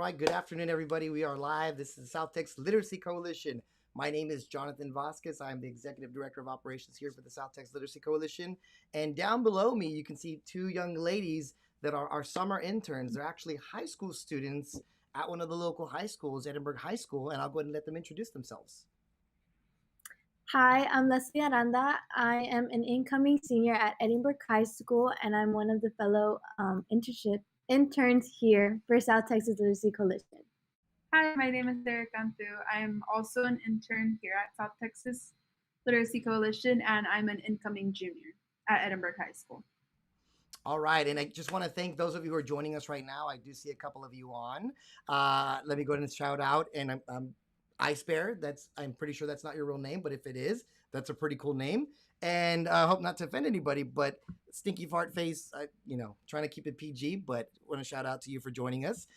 right, good afternoon, everybody. We are live. This is the South Texas Literacy Coalition. My name is Jonathan Vasquez. I'm the Executive Director of Operations here for the South Texas Literacy Coalition. And down below me, you can see two young ladies that are our summer interns. They're actually high school students at one of the local high schools, Edinburgh High School, and I'll go ahead and let them introduce themselves. Hi, I'm Leslie Aranda. I am an incoming senior at Edinburgh High School, and I'm one of the fellow interns here for South Texas Literacy Coalition. Hi, my name is Derek Cantu. I'm also an intern here at South Texas Literacy Coalition, and I'm an incoming junior at Edinburgh High School. All right, and I just want to thank those of you who are joining us right now. I do see a couple of you on. Let me go ahead and shout out, and I'm Ice Bear. I'm pretty sure that's not your real name, but if it is, that's a pretty cool name. And I hope not to offend anybody, but Stinky Fart Face, trying to keep it PG, but want to shout out to you for joining us.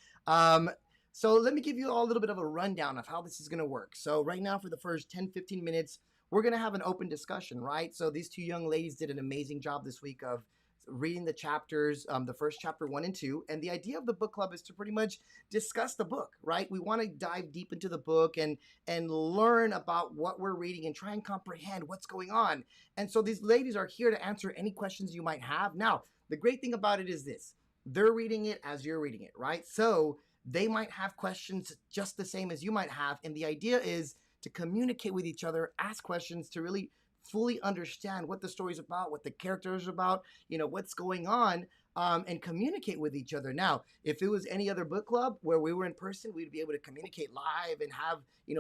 So let me give you all a little bit of a rundown of how this is going to work. So right now, for the first 10, 15 minutes, we're going to have an open discussion, right? So these two young ladies did an amazing job this week of reading the chapters, the first chapter 1 and 2. And the idea of the book club is to pretty much discuss the book, right? We want to dive deep into the book and learn about what we're reading and try and comprehend what's going on. And so these ladies are here to answer any questions you might have. Now, the great thing about it is this: they're reading it as you're reading it, right? So they might have questions just the same as you might have. And the idea is to communicate with each other, ask questions to really fully understand what the story's about, what the characters are about, what's going on, and communicate with each other. Now, if it was any other book club where we were in person, we'd be able to communicate live and have,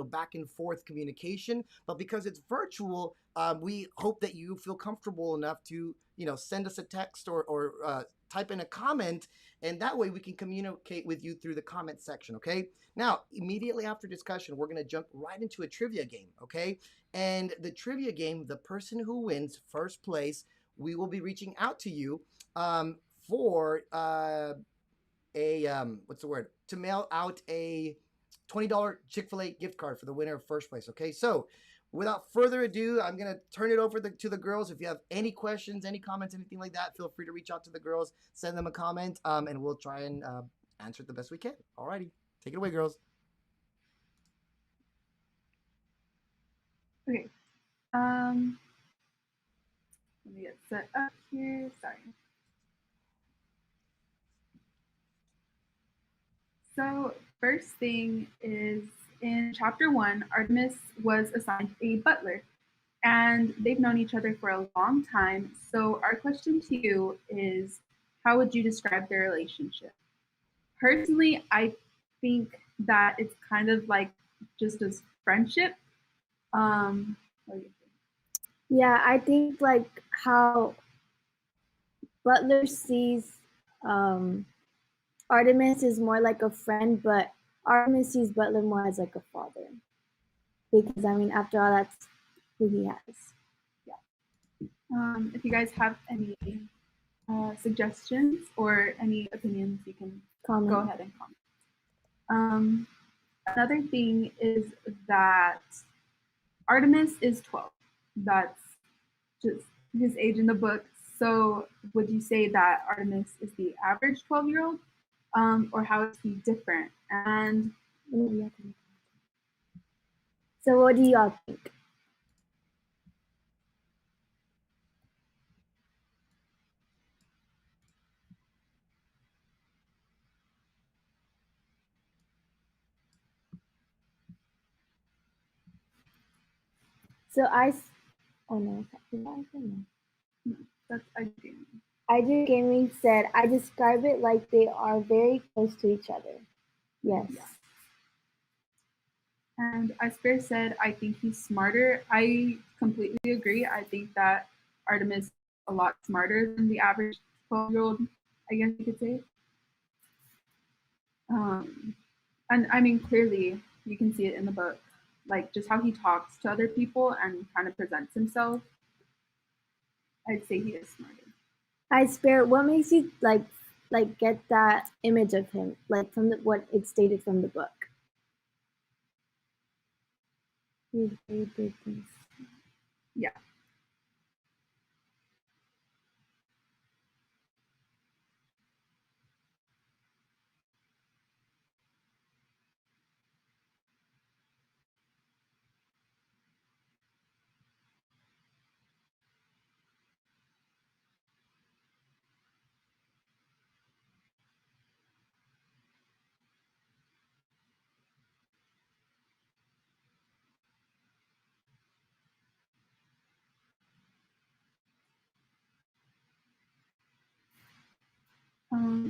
back and forth communication. But because it's virtual, we hope that you feel comfortable enough to, send us a text or type in a comment, and that way we can communicate with you through the comment section, okay? Now, immediately after discussion, we're going to jump right into a trivia game, okay? And the trivia game, the person who wins first place, we will be reaching out to you for to mail out a $20 Chick-fil-A gift card for the winner of first place, okay? So without further ado, I'm going to turn it over to the girls. If you have any questions, any comments, anything like that, feel free to reach out to the girls, send them a comment, and we'll try and answer it the best we can. All righty. Take it away, girls. Okay. Let me get set up here. Sorry. So first thing is, in chapter 1, Artemis was assigned a butler, and they've known each other for a long time. So our question to you is, how would you describe their relationship? Personally, I think that it's kind of like just a friendship. What do you think? Yeah, I think like how Butler sees Artemis is more like a friend, but Artemis sees Butler more as like a father. Because, after all, that's who he has. Yeah. If you guys have any suggestions or any opinions, you can go ahead and comment. Another thing is that Artemis is 12. That's just his age in the book. So would you say that Artemis is the average 12-year-old? Or how is he different? And so what do y'all think? So that's IG Gaming said, I describe it like they are very close to each other. Yes. Yeah. And Asper said, I think he's smarter. I completely agree. I think that Artemis is a lot smarter than the average 12-year-old, I guess you could say. And clearly you can see it in the book, like just how he talks to other people and kind of presents himself. I'd say he is smarter. Asper, what makes you like get that image of him, like from what it stated from the book? Yeah.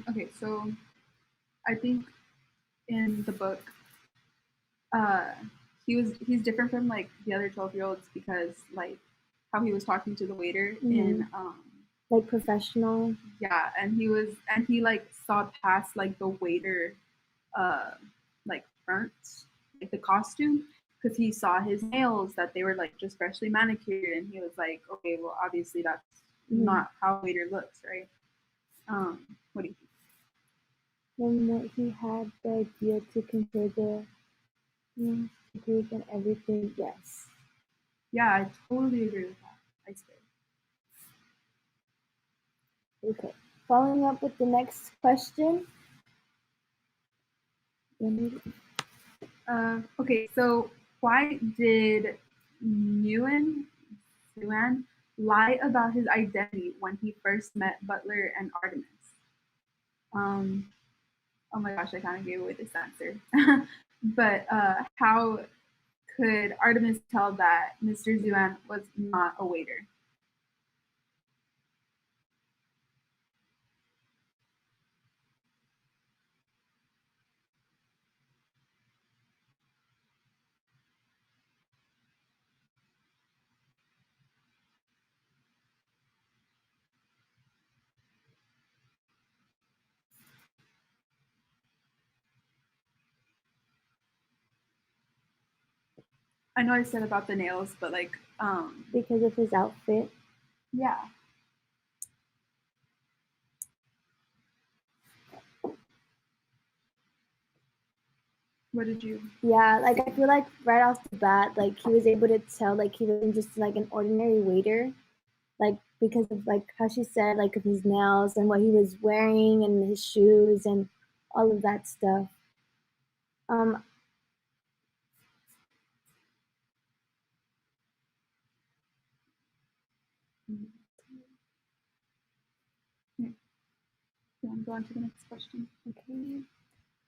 Okay, so I think in the book, he's different from like the other 12-year-olds because like how he was talking to the waiter in like professional. Yeah, and he like saw past like the waiter like front, like the costume, because he saw his nails that they were like just freshly manicured, and he was like, okay, well obviously that's not how a waiter looks, right? What do you think? When that he had the idea to compare the group and everything, yes. Yeah, I totally agree with that. I say. Okay. Following up with the next question. Okay, so why did Nguyen lie about his identity when he first met Butler and Artemis? Oh my gosh, I kind of gave away this answer. But how could Artemis tell that Mr. Zuan was not a waiter? I know I said about the nails, but like because of his outfit. Yeah. What did you? Yeah, like I feel like right off the bat, like he was able to tell like he wasn't just like an ordinary waiter, like because of like how she said like of his nails and what he was wearing and his shoes and all of that stuff. You want to go on to the next question? Okay.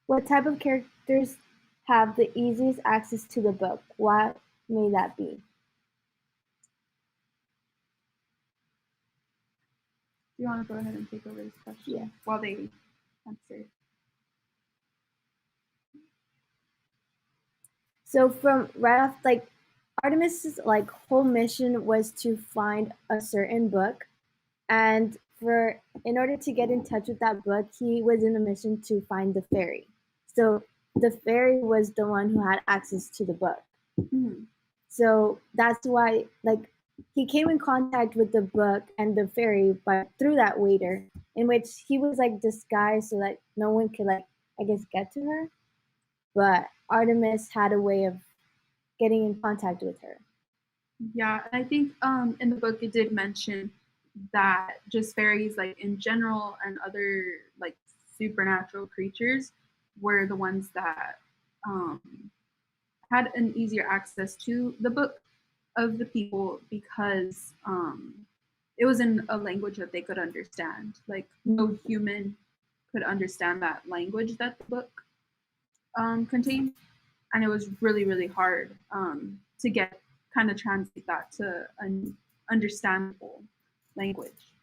What type of characters have the easiest access to the book? What may that be? Do you want to go ahead and take over this question while they answer? So from right off, like Artemis's like whole mission was to find a certain book, and in order to get in touch with that book, he was in a mission to find the fairy. So the fairy was the one who had access to the book. So that's why like he came in contact with the book and the fairy through that waiter, in which he was like disguised so that no one could like I guess get to her. But Artemis had a way of getting in contact with her. Yeah, I think in the book it did mention that just fairies, like in general, and other like supernatural creatures were the ones that had an easier access to the book of the people because it was in a language that they could understand. Like no human could understand that language that the book contained, and it was really really hard to get kind of translate that to an understandable language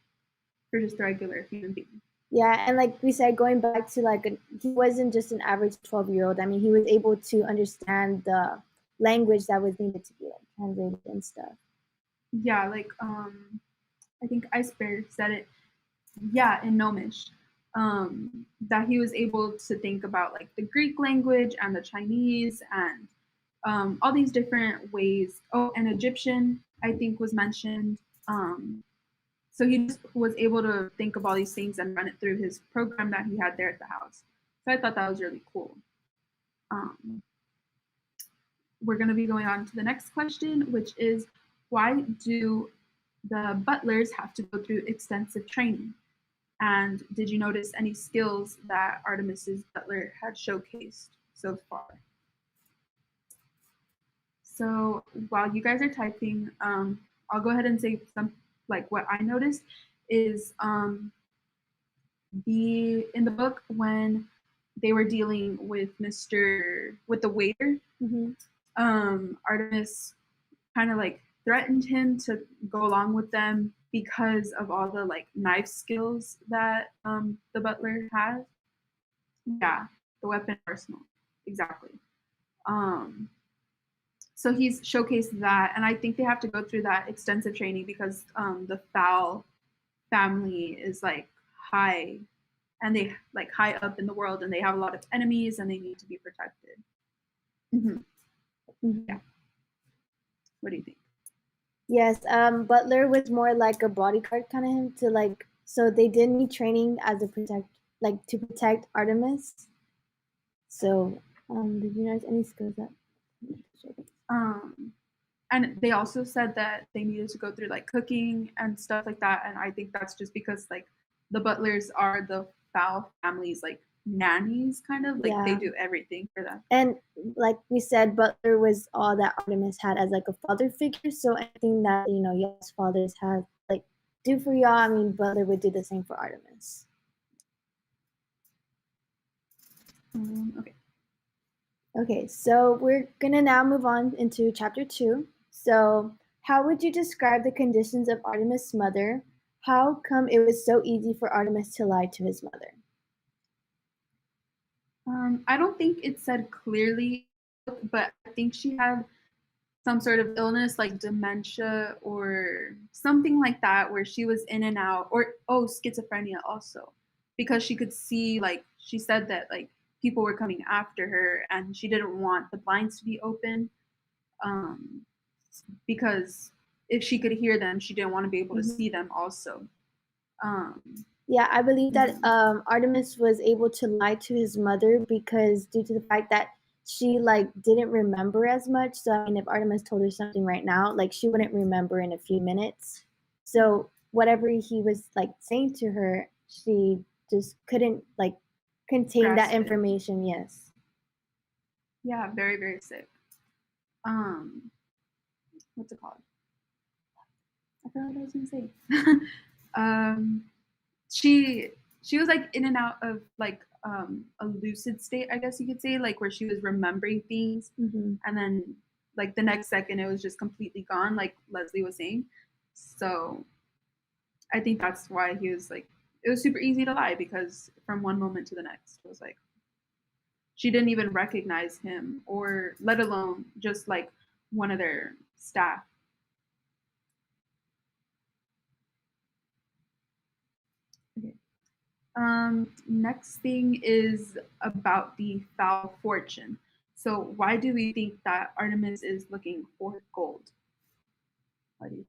for just a regular human being. Yeah, and like we said, going back to like he wasn't just an average 12-year-old. I mean, he was able to understand the language that was needed to be like translated and stuff. Yeah, like I think Ice Bear said it. Yeah, in Gnomish. That he was able to think about like the Greek language and the Chinese and all these different ways. Oh, and Egyptian, I think, was mentioned. So he just was able to think of all these things and run it through his program that he had there at the house. So I thought that was really cool. We're going to be going on to the next question, which is why do the butlers have to go through extensive training? And did you notice any skills that Artemis's butler had showcased so far? So while you guys are typing, I'll go ahead and say some like what I noticed is in the book when they were dealing with the waiter, Artemis kind of like threatened him to go along with them because of all the like knife skills that the butler has. Yeah, the weapon arsenal, exactly. Um, so he's showcased that, and I think they have to go through that extensive training because the Fowl family is like high, and they like high up in the world, and they have a lot of enemies, and they need to be protected. Yeah. What do you think? Yes, Butler was more like a bodyguard kind of him to like, so they did need training as a to protect Artemis. So, did you notice any skills that? And they also said that they needed to go through like cooking and stuff like that, and I think that's just because like the butlers are the Fowl family's like nannies, kind of like they do everything for them. And like we said, Butler was all that Artemis had as like a father figure. So anything that y'all's fathers have like do for y'all, I mean, Butler would do the same for Artemis. Okay. Okay, so we're gonna now move on into chapter 2. So, how would you describe the conditions of Artemis' mother? How come it was so easy for Artemis to lie to his mother? I don't think it said clearly, but I think she had some sort of illness like dementia or something like that, where she was in and out, or schizophrenia also, because she could see, like she said that like people were coming after her and she didn't want the blinds to be open, because if she could hear them, she didn't want to be able to see them also. Yeah, I believe that Artemis was able to lie to his mother because due to the fact that she like didn't remember as much. So I mean, if Artemis told her something right now, like she wouldn't remember in a few minutes. So whatever he was like saying to her, she just couldn't like contain that information. Yes. Yeah, very, very sick. What's it called? I forgot what I was gonna say. She was like in and out of like a lucid state, I guess you could say, like where she was remembering things, and then like the next second it was just completely gone, like Leslie was saying. So I think that's why he was like, it was super easy to lie, because from one moment to the next it was like she didn't even recognize him, or let alone just like one of their staff. Okay. Next thing is about the Fowl fortune. So why do we think that Artemis is looking for gold? Why do you think?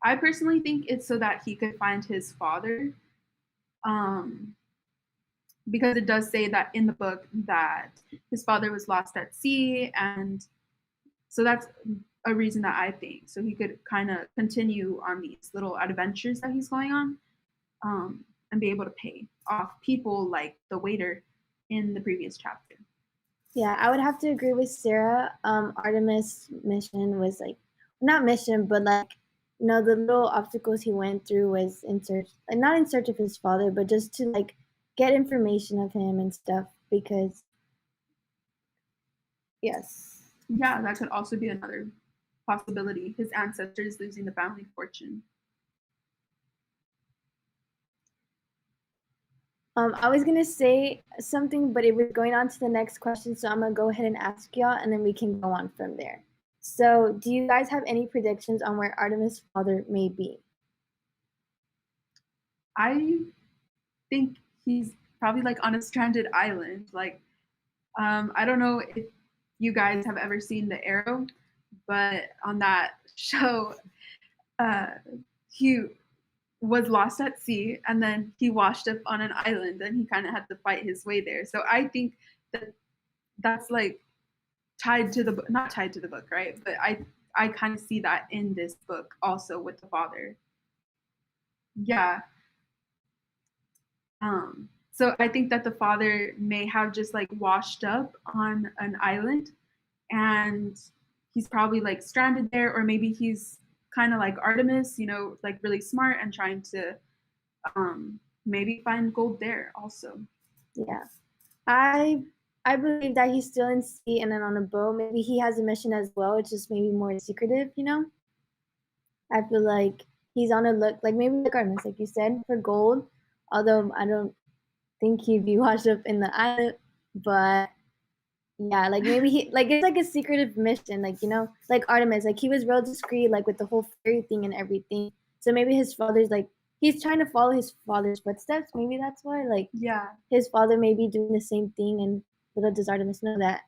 I personally think it's so that he could find his father, because it does say that in the book that his father was lost at sea, and so that's a reason that I think. So he could kind of continue on these little adventures that he's going on, and be able to pay off people like the waiter in the previous chapter. Yeah, I would have to agree with Sarah. Artemis' mission was like, not mission, but like, the little obstacles he went through was in search, like not in search of his father, but just to like get information of him and stuff. Because, yes. Yeah, that could also be another possibility. His ancestors losing the family fortune. I was gonna say something, but it was going on to the next question, so I'm gonna go ahead and ask y'all, and then we can go on from there. So, do you guys have any predictions on where Artemis' father may be? I think he's probably like on a stranded island. Like, I don't know if you guys have ever seen The Arrow, but on that show, he was lost at sea, and then he washed up on an island, and he kind of had to fight his way there. So I think that that's like tied to the book, not tied to the book, right? But I kind of see that in this book also with the father. Yeah. So I think that the father may have just like washed up on an island, and he's probably like stranded there, or maybe he's kind of like Artemis, like really smart and trying to maybe find gold there also. Yeah. I I believe that he's still in sea and then on a boat. Maybe he has a mission as well. It's just maybe more secretive, you know? I feel like he's on a look like maybe like Artemis, like you said, for gold. Although I don't think he'd be washed up in the island, but yeah, like maybe he like it's like a secretive mission, like you know, like Artemis, like he was real discreet, like with the whole fairy thing and everything. So maybe his father's like he's trying to follow his father's footsteps. Maybe that's why, like Yeah. his father may be doing the same thing, and little does Artemis know that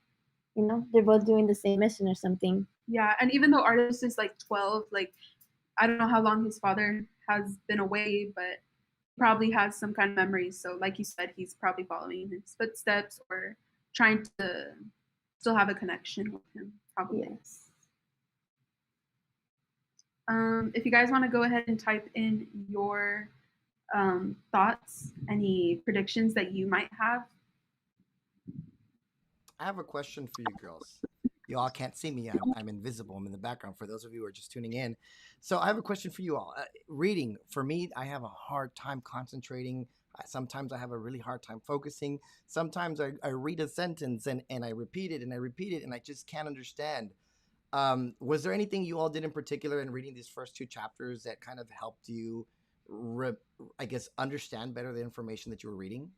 you know they're both doing the same mission or something. Yeah. And even though Artemis is like 12, like I don't know how long his father has been away, but probably has some kind of memories. So, like you said, he's probably following his footsteps or trying to still have a connection with him, probably. Yes. If you guys want to go ahead and type in your thoughts, any predictions that you might have. I have a question for you girls. You all can't see me. I'm invisible. I'm in the background for those of you who are just tuning in. So I have a question for you all. Reading, for me, I have a hard time concentrating. Sometimes I have a really hard time focusing. Sometimes I read a sentence and I repeat it and I repeat it and I just can't understand. Was there anything you all did in particular in reading these first two chapters that kind of helped you, I guess, understand better the information that you were reading?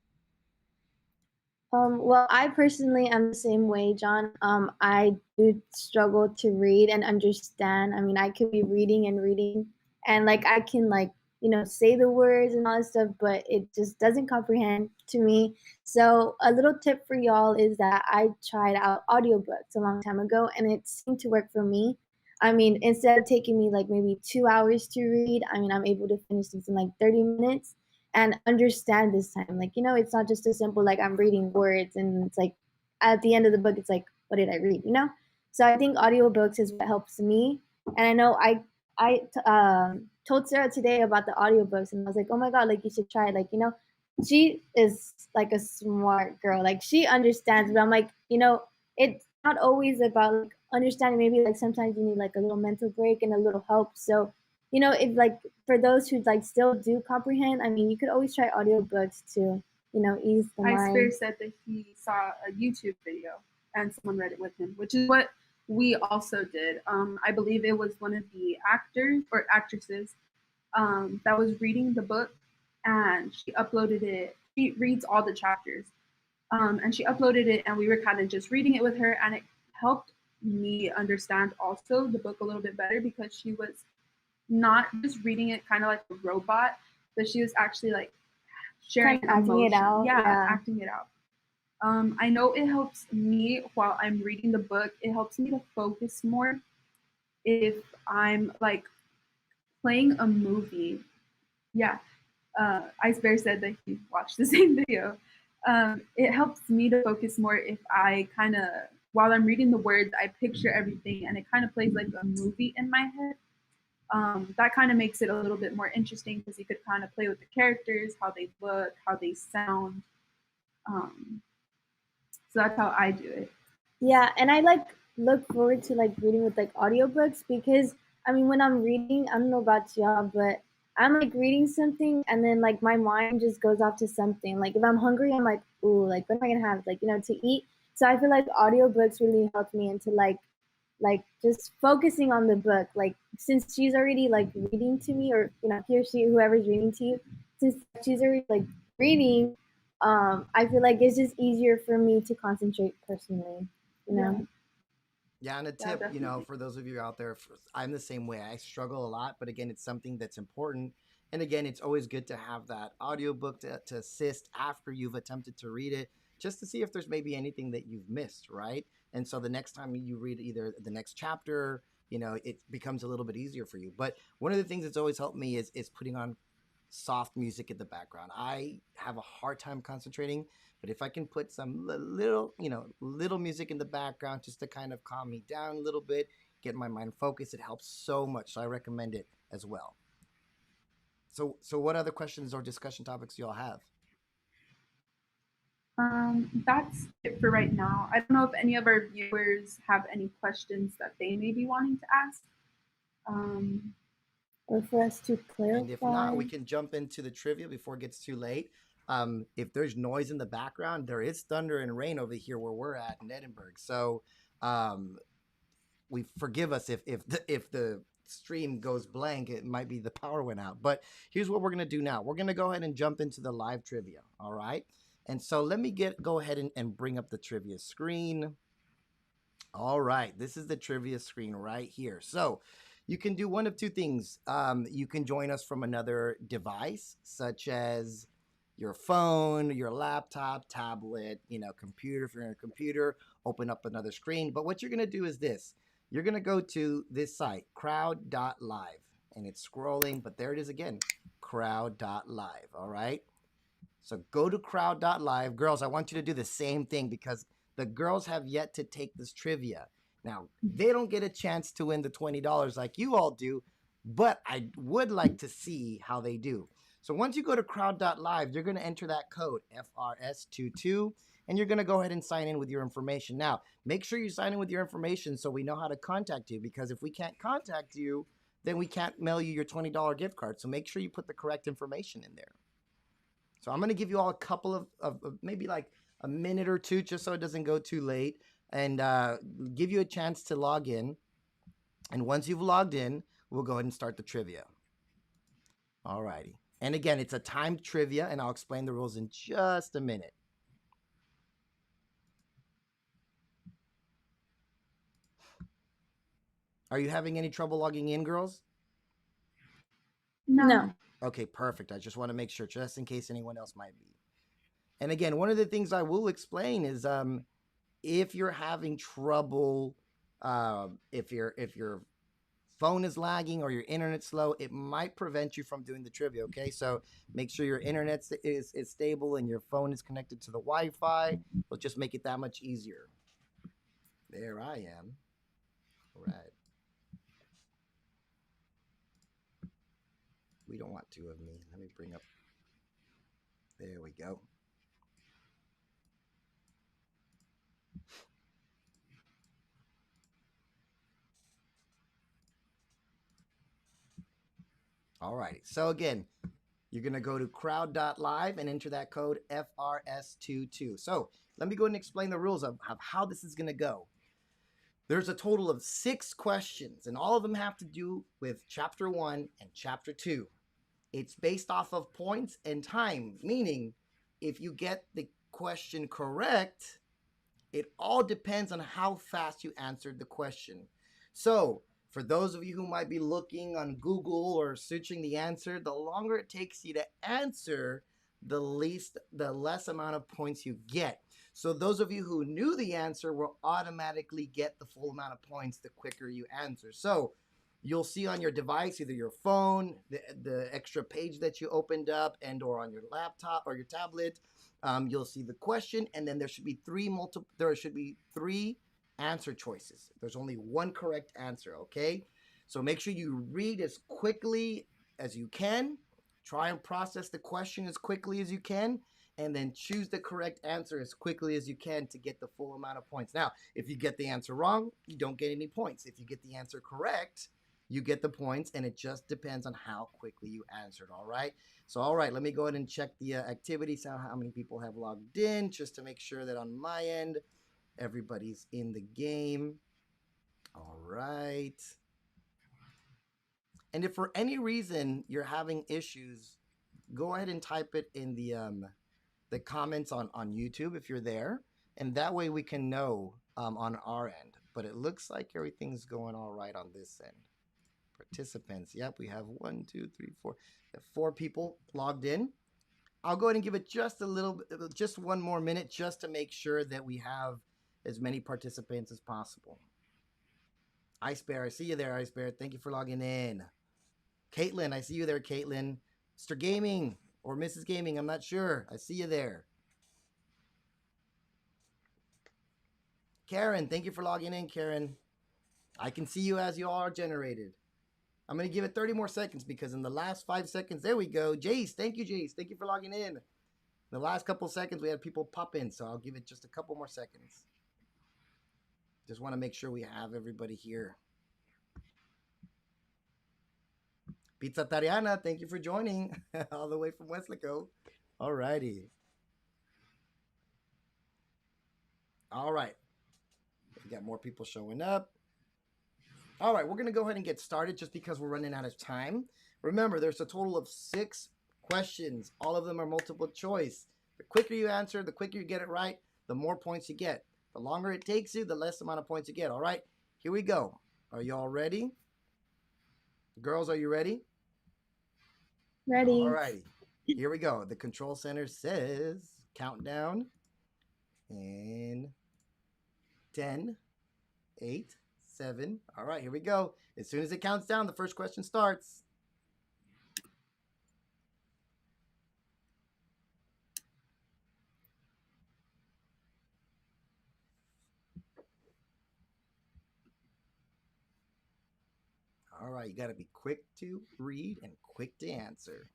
Well, I personally am the same way, John. I do struggle to read and understand. I mean, I could be reading and reading, and like I can like you know say the words and all that stuff, but it just doesn't comprehend to me. So a little tip for y'all is that I tried out audiobooks a long time ago, and it seemed to work for me. I mean, instead of taking me like maybe 2 hours to read, I mean, I'm able to finish these in like 30 minutes and understand this time. Like, you know, it's not just a simple like I'm reading words and it's like at the end of the book it's like, what did I read? You know? So I think audiobooks is what helps me. And I know I told Sarah today about the audiobooks and I was like, oh my god, like you should try it. Like, you know, she is like a smart girl. Like she understands, but I'm like, you know, it's not always about like understanding. Maybe like sometimes you need like a little mental break and a little help. So you know, if like for those who like still do comprehend, I mean, you could always try audiobooks to, you know, ease the Ice Bear mind. said that he saw a YouTube video and someone read it with him, which is what we also did. I believe it was one of the actors or actresses that was reading the book, and she uploaded it. She reads all the chapters, and she uploaded it, and we were kind of just reading it with her, and it helped me understand also the book a little bit better because she was not just reading it kind of like a robot, but she was actually like sharing Kind of acting it emotion. out. Yeah, Yeah. acting it out. I know it helps me while I'm reading the book. It helps me to focus more if I'm like playing a movie. Yeah, Ice Bear said that he watched the same video. It helps me to focus more if I kind of, while I'm reading the words, I picture everything and it kind of plays like a movie in my head. That kind of makes it a little bit more interesting because you could kind of play with the characters, how they look, how they sound. Um, so that's how I do it. Yeah, and I like look forward to like reading with like audiobooks because I mean when I'm reading, I don't know about y'all, but I'm like reading something and then like my mind just goes off to something. Like if I'm hungry, I'm like, ooh, like what am I gonna have? Like, you know, to eat. So I feel like audiobooks really help me into like just focusing on the book. Like since she's already like reading to me or you know, he or she, whoever's reading to you, since she's already like reading, I feel like it's just easier for me to concentrate personally. You Yeah, know? Yeah, and a yeah, tip, definitely. for those of you out there, I'm the same way. I struggle a lot, but again, it's something that's important. And again, it's always good to have that audiobook to assist after you've attempted to read it, just to see if there's maybe anything that you've missed, right? And so the next time you read either the next chapter, it becomes a little bit easier for you. But one of the things that's always helped me is putting on soft music in the background. I have a hard time concentrating, but if I can put some little music in the background just to kind of calm me down a little bit, get my mind focused, it helps so much. So I recommend it as well. So what other questions or discussion topics do y'all have? That's it for right now. I don't know if any of our viewers have any questions that they may be wanting to ask. Um, Or for us to And if not, clarify. we can jump into the trivia before it gets too late. If there's noise in the background, there is thunder and rain over here where we're at in Edinburgh. So um, we forgive us if the stream goes blank. It might be the power went out. But here's what we're gonna do now. We're gonna go ahead and jump into the live trivia. All right. And so let me go ahead and bring up the trivia screen. All right, this is the trivia screen right here. So you can do one of two things. You can join us from another device, such as your phone, your laptop, tablet, computer. If you're in a computer, open up another screen. But what you're going to do is this. You're going to go to this site, crowd.live, and it's scrolling, but there it is again, crowd.live, all right? So go to crowd.live. Girls, I want you to do the same thing because the girls have yet to take this trivia. Now, they don't get a chance to win the $20 like you all do, but I would like to see how they do. So once you go to crowd.live, you're going to enter that code FRS22, and you're going to go ahead and sign in with your information. Now, make sure you sign in with your information so we know how to contact you, because if we can't contact you, then we can't mail you your $20 gift card. So make sure you put the correct information in there. So I'm going to give you all a couple of maybe like a minute or two, just so it doesn't go too late, and give you a chance to log in. And once you've logged in, we'll go ahead and start the trivia. All righty. And again, it's a timed trivia, and I'll explain the rules in just a minute. Are you having any trouble logging in, girls? No. Okay, perfect. I just want to make sure, just in case anyone else might be. And again, one of the things I will explain is if you're having trouble, if your phone is lagging or your internet's slow, it might prevent you from doing the trivia, okay? So make sure your internet is stable and your phone is connected to the Wi-Fi. It'll just make it that much easier. There I am. All right. We don't want two of me. Let me bring up. There we go. All right. So again, you're going to go to crowd.live and enter that code FRS22. So let me go ahead and explain the rules of how this is going to go. There's a total of 6 questions, and all of them have to do with Chapter 1 and Chapter 2. It's based off of points and time, meaning if you get the question correct, it all depends on how fast you answered the question. So for those of you who might be looking on Google or searching the answer, the longer it takes you to answer, the less amount of points you get. So those of you who knew the answer will automatically get the full amount of points the quicker you answer. So you'll see on your device, either your phone, the extra page that you opened up, and or on your laptop or your tablet, you'll see the question, and then there should be three answer choices. There's only one correct answer, okay? So make sure you read as quickly as you can. Try and process the question as quickly as you can, and then choose the correct answer as quickly as you can to get the full amount of points. Now, if you get the answer wrong, you don't get any points. If you get the answer correct, you get the points, and it just depends on how quickly you answered, all right? So, all right, let me go ahead and check the activities, how many people have logged in, just to make sure that on my end, everybody's in the game. All right. And if for any reason you're having issues, go ahead and type it in the comments on YouTube if you're there, and that way we can know on our end. But it looks like everything's going all right on this end. Participants, yep, we have 1, 2, 3, 4. We have 4 people logged in. I'll go ahead and give it just one more minute, just to make sure that we have as many participants as possible. Ice Bear, I see you there, Ice Bear. Thank you for logging in. Caitlin, I see you there, Caitlin. Mr. Gaming or Mrs. Gaming, I'm not sure. I see you there. Karen, thank you for logging in, Karen. I can see you as you all are generated. I'm going to give it 30 more seconds because in the last 5 seconds, there we go. Jace, thank you, Jace. Thank you for logging in. In the last couple seconds, we had people pop in, so I'll give it just a couple more seconds. Just want to make sure we have everybody here. Pizza Tariana, thank you for joining all the way from Weslaco. All righty. All right. We got more people showing up. All right, we're going to go ahead and get started just because we're running out of time. Remember, there's a total of 6 questions. All of them are multiple choice. The quicker you answer, the quicker you get it right, the more points you get. The longer it takes you, the less amount of points you get. All right, here we go. Are you all ready? Girls, are you ready? Ready. All righty. Here we go. The control center says countdown. And 10, 8, 7. All right, here we go. As soon as it counts down, the first question starts. All right, you got to be quick to read and quick to answer.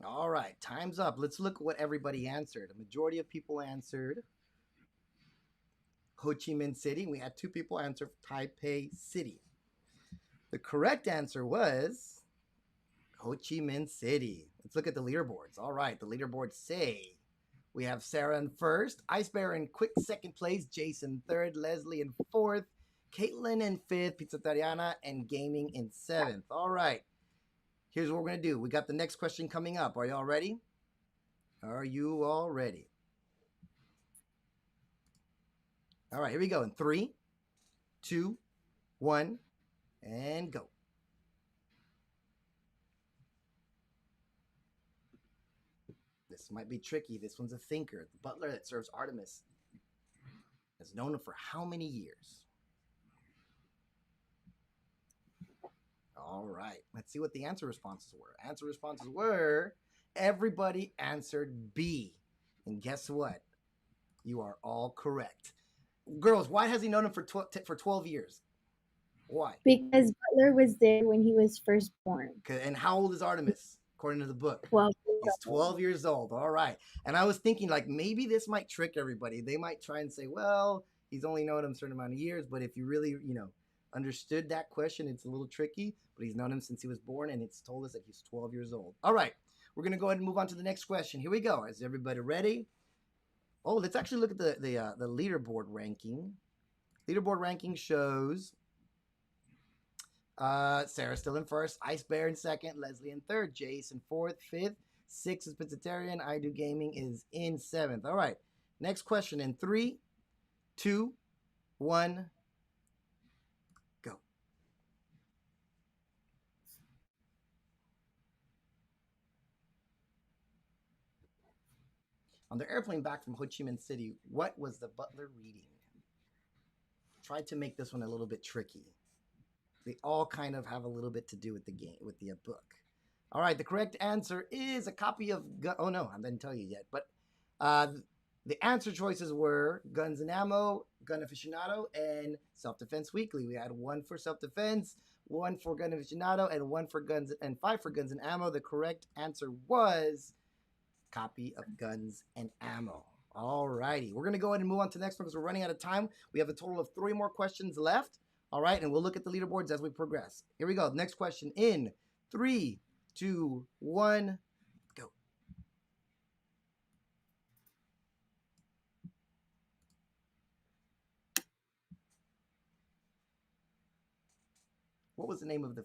All right, time's up. Let's look at what everybody answered. A majority of people answered Ho Chi Minh City. We had 2 people answer Taipei City. The correct answer was Ho Chi Minh City. Let's look at the leaderboards. All right, the leaderboards say we have Sarah in first, Ice Bear in quick second place, Jason third, Leslie in fourth, Caitlin in fifth, Pizzatariana, and Gaming in seventh. All right, here's what we're going to do. We got the next question coming up. Are you all ready? Are you all ready? All right, here we go. In 3, 2, 1, and go. This might be tricky. This one's a thinker. The butler that serves Artemis has known him for how many years? All right. Let's see what the answer responses were. Answer responses were everybody answered B. And guess what? You are all correct. Girls, why has he known him for 12 years? Why? Because Butler was there when he was first born. And how old is Artemis, according to the book? 12. He's 12 years old. All right. And I was thinking, like, maybe this might trick everybody. They might try and say, well, he's only known him a certain amount of years. But if you really, understood that question, it's a little tricky. But he's known him since he was born, and it's told us that he's 12 years old. All right. We're going to go ahead and move on to the next question. Here we go. Is everybody ready? Oh, let's actually look at the leaderboard ranking. Leaderboard ranking shows Sarah still in first, Ice Bear in second, Leslie in third, Jace in fourth, fifth, 6 is Pizzatarian, I Do Gaming is in seventh. All right, next question in 3, 2, 1, go. On the airplane back from Ho Chi Minh City, what was the butler reading? Tried to make this one a little bit tricky. They all kind of have a little bit to do with the game, with the book. All right, the correct answer is a copy of oh no, I didn't tell you yet, but the answer choices were Guns and Ammo, Gun Aficionado, and Self-Defense Weekly. We had 1 for Self-Defense, 1 for Gun Aficionado, and 1 for Guns, and 5 for Guns and Ammo. The correct answer was copy of Guns and Ammo. All righty, we're gonna go ahead and move on to the next one because we're running out of time. We have a total of 3 more questions left. All right, and we'll look at the leaderboards as we progress. Here we go. Next question in 3, 2, 1, go. What was the name of the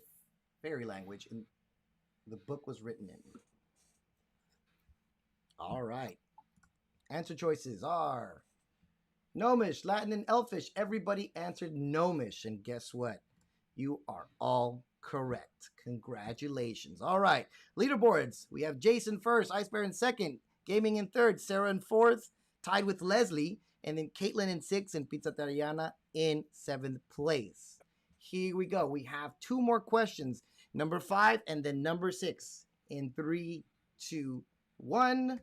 fairy language the book was written in? All right. Answer choices are Gnomish, Latin, and Elfish. Everybody answered Gnomish. And guess what? You are all correct. Congratulations. All right. Leaderboards. We have Jason first, Ice Bear in second, Gaming in third, Sarah in fourth, tied with Leslie, and then Caitlin in sixth, and Pizzatariana in seventh place. Here we go. We have 2 more questions. Number 5 and then number 6. In 3, 2, 1,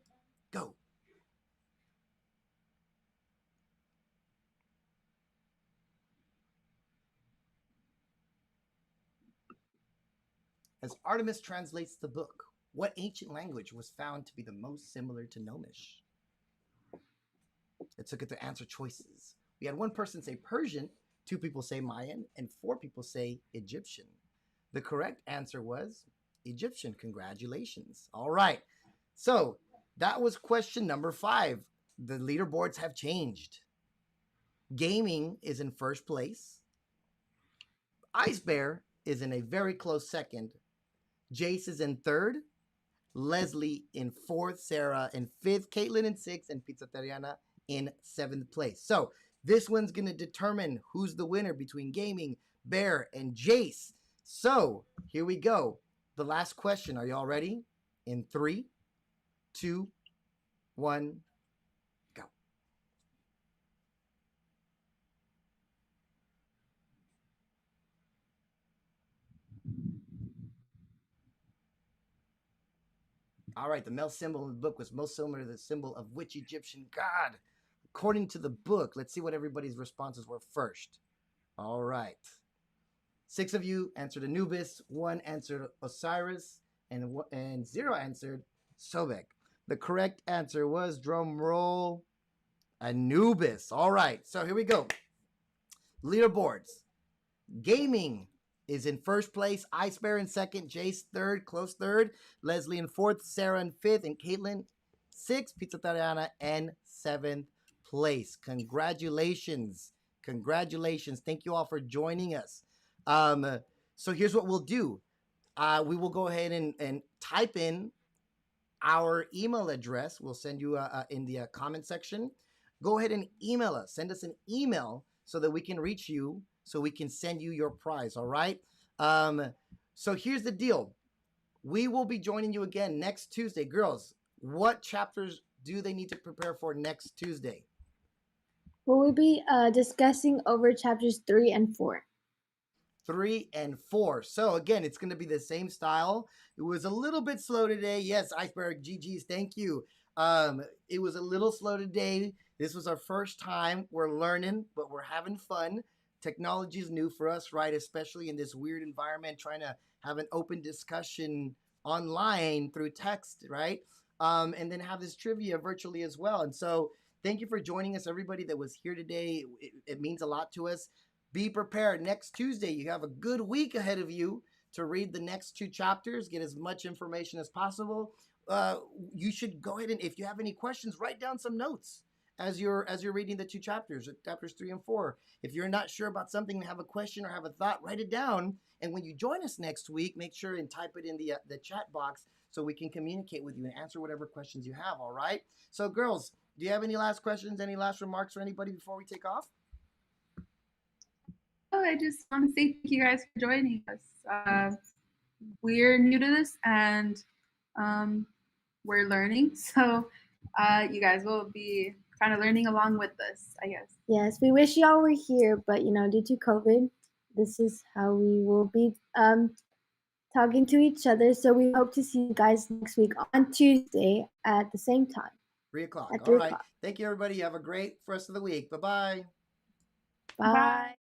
go. As Artemis translates the book, what ancient language was found to be the most similar to Gnomish? Let's look at the answer choices. We had 1 person say Persian, 2 people say Mayan, and 4 people say Egyptian. The correct answer was Egyptian. Congratulations. All right. So that was question number 5. The leaderboards have changed. Gaming is in first place. Ice Bear is in a very close second. Jace is in third. Leslie in fourth. Sarah in fifth. Caitlin in sixth. And Pizzatariana in seventh place. So this one's going to determine who's the winner between Gaming, Bear, and Jace. So here we go. The last question. Are y'all ready? In 3, 2, 1, go. All right, the male symbol in the book was most similar to the symbol of which Egyptian god? According to the book, let's see what everybody's responses were first. All right. 6 of you answered Anubis, 1 answered Osiris, and 0 answered Sobek. The correct answer was, drum roll, Anubis. All right, so here we go. Leaderboards. Gaming is in first place. Ice Bear in second. Jace third, close third. Leslie in fourth. Sarah in fifth. And Caitlin sixth. Pizzatariana in seventh place. Congratulations. Congratulations. Thank you all for joining us. So here's what we'll do. We will go ahead and type in our email address. We'll send you in the comment section. Go ahead and email us. Send us an email so that we can reach you, so we can send you your prize, all right? So here's the deal. We will be joining you again next Tuesday. Girls, what chapters do they need to prepare for next Tuesday? We'll be discussing over chapters 3 and 4. 3 and 4. So again, it's going to be the same style. It was a little bit slow today. Yes, Iceberg, GG's, thank you. It was a little slow today. This was our first time. We're learning, but we're having fun. Technology is new for us, right? Especially in this weird environment, trying to have an open discussion online through text, right? And then have this trivia virtually as well. And so thank you for joining us, everybody that was here today. It means a lot to us. Be prepared. Next Tuesday, you have a good week ahead of you to read the next 2 chapters, get as much information as possible. You should go ahead and, if you have any questions, write down some notes as you're reading the 2 chapters 3 and 4. If you're not sure about something and have a question or have a thought, write it down. And when you join us next week, make sure and type it in the chat box so we can communicate with you and answer whatever questions you have, all right? So girls, do you have any last questions, any last remarks for anybody before we take off? Oh, I just want to say thank you guys for joining us. We're new to this and we're learning. So you guys will be kind of learning along with us, I guess. Yes, we wish y'all were here, but due to COVID, this is how we will be talking to each other. So we hope to see you guys next week on Tuesday at the same time. 3 o'clock. At All 3 right. o'clock. Thank you, everybody. Have a great rest of the week. Bye-bye. Bye.